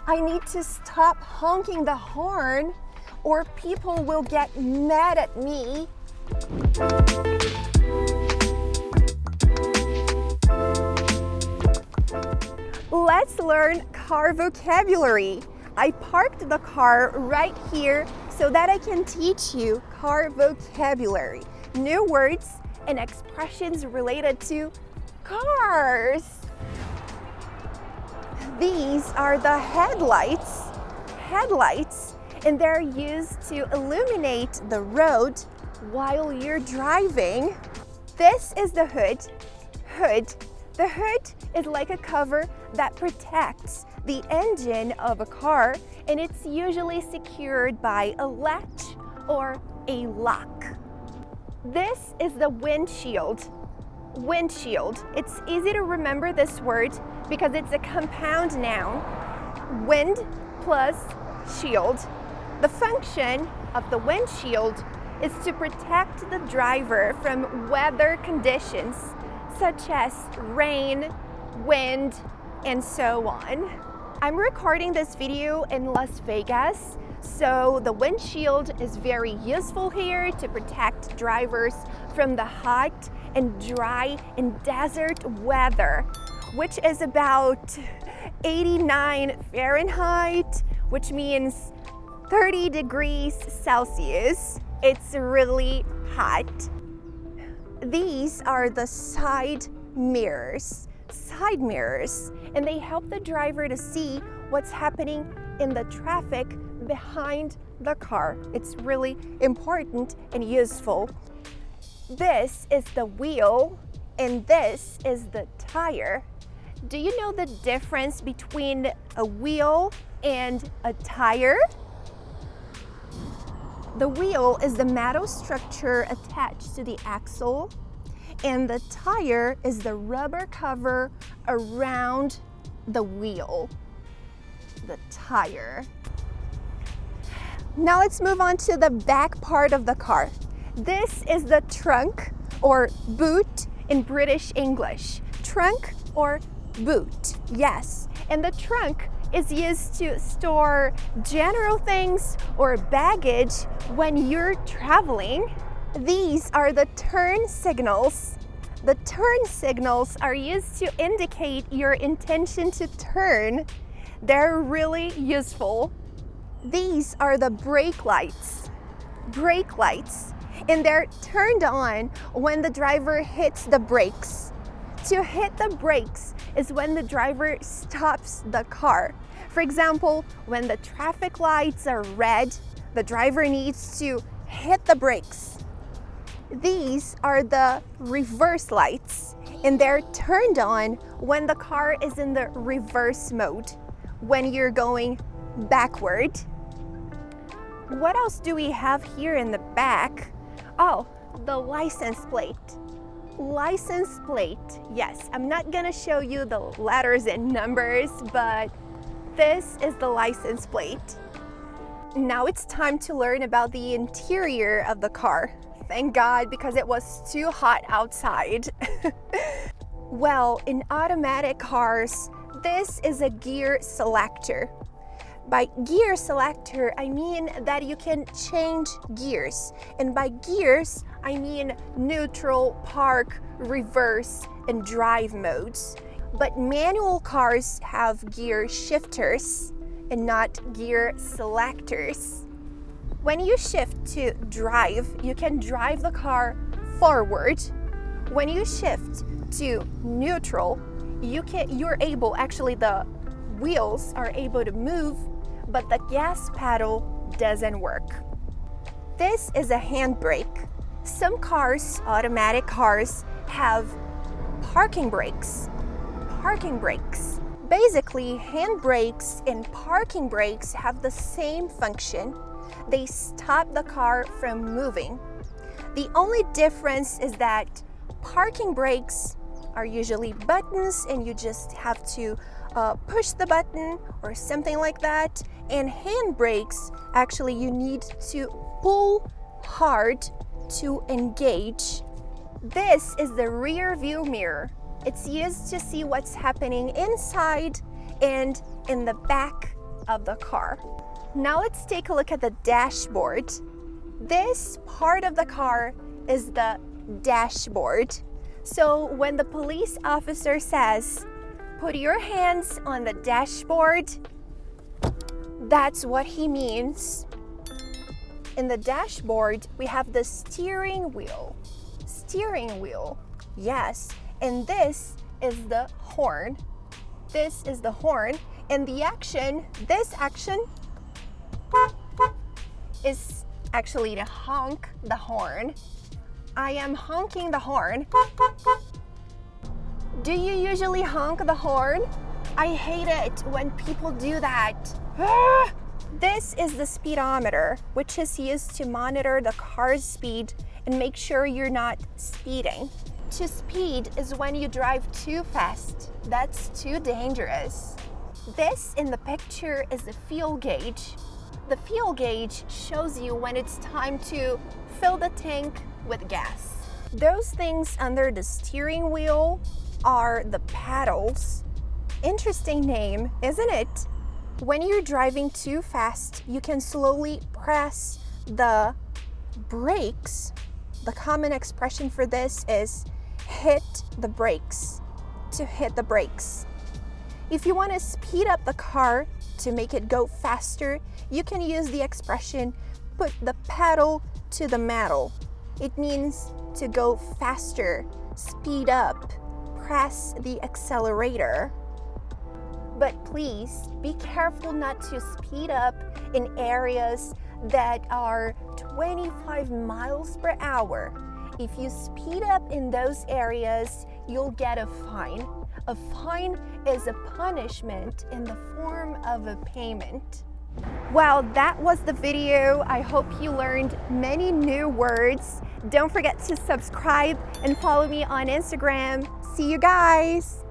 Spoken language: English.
I need to stop honking the horn or people will get mad at me. Let's learn car vocabulary. I parked the car right here so that I can teach you car vocabulary, new words and expressions related to cars. These are the headlights, and they're used to illuminate the road while you're driving. This is the hood. The hood is like a cover that protects the engine of a car, and it's usually secured by a latch or a lock. This is the windshield. It's easy to remember this word because it's a compound noun. Wind plus shield. The function of the windshield is to protect the driver from weather conditions such as rain, wind, and so on. I'm recording this video in Las Vegas, so the windshield is very useful here to protect drivers from the hot and dry and desert weather, which is about 89 Fahrenheit, which means 30 degrees Celsius. It's really hot. These are the side mirrors, and they help the driver to see what's happening in the traffic behind the car. It's really important and useful. This is the wheel and this is the tire. Do you know the difference between a wheel and a tire? The wheel is the metal structure attached to the axle, and the tire is the rubber cover around the wheel. The tire. Now let's move on to the back part of the car. This is the trunk or boot in British English. Trunk or boot, yes. And the trunk is used to store general things or baggage when you're traveling. These are the turn signals. The turn signals are used to indicate your intention to turn. They're really useful. These are the brake lights. And they're turned on when the driver hits the brakes. To hit the brakes is when the driver stops the car. For example, when the traffic lights are red, the driver needs to hit the brakes. These are the reverse lights, and they're turned on when the car is in the reverse mode, when you're going backward. What else do we have here in the back? Oh, the license plate. License plate, yes. I'm not gonna show you the letters and numbers, but this is the license plate. Now it's time to learn about the interior of the car. Thank God, because it was too hot outside. Well, in automatic cars, this is a gear selector. By gear selector, I mean that you can change gears. And by gears, I mean neutral, park, reverse, and drive modes. But manual cars have gear shifters and not gear selectors. When you shift to drive, you can drive the car forward. When you shift to neutral, the wheels are able to move, but the gas pedal doesn't work. This is a handbrake. Some cars, automatic cars, have parking brakes. Basically, handbrakes and parking brakes have the same function. They stop the car from moving. The only difference is that parking brakes are usually buttons and you just have to push the button or something like that. And handbrakes, actually you need to pull hard to engage. This is the rear view mirror. It's used to see what's happening inside and in the back of the car. Now let's take a look at the dashboard. This part of the car is the dashboard. So when the police officer says, "Put your hands on the dashboard," that's what he means. In the dashboard, we have the steering wheel. Steering wheel, yes. And this is the horn. This is the horn. And the action, this action is actually to honk the horn. I am honking the horn. Do you usually honk the horn? I hate it when people do that. This is the speedometer, which is used to monitor the car's speed and make sure you're not speeding. To speed is when you drive too fast. That's too dangerous. This in the picture is the fuel gauge. The fuel gauge shows you when it's time to fill the tank with gas. Those things under the steering wheel are the paddles. Interesting name, isn't it? When you're driving too fast, you can slowly press the brakes. The common expression for this is hit the brakes, to hit the brakes. If you want to speed up the car to make it go faster, you can use the expression put the pedal to the metal. It means to go faster, speed up, press the accelerator. But please be careful not to speed up in areas that are 25 miles per hour. If you speed up in those areas, you'll get a fine. A fine is a punishment in the form of a payment. Well, that was the video. I hope you learned many new words. Don't forget to subscribe and follow me on Instagram. See you guys!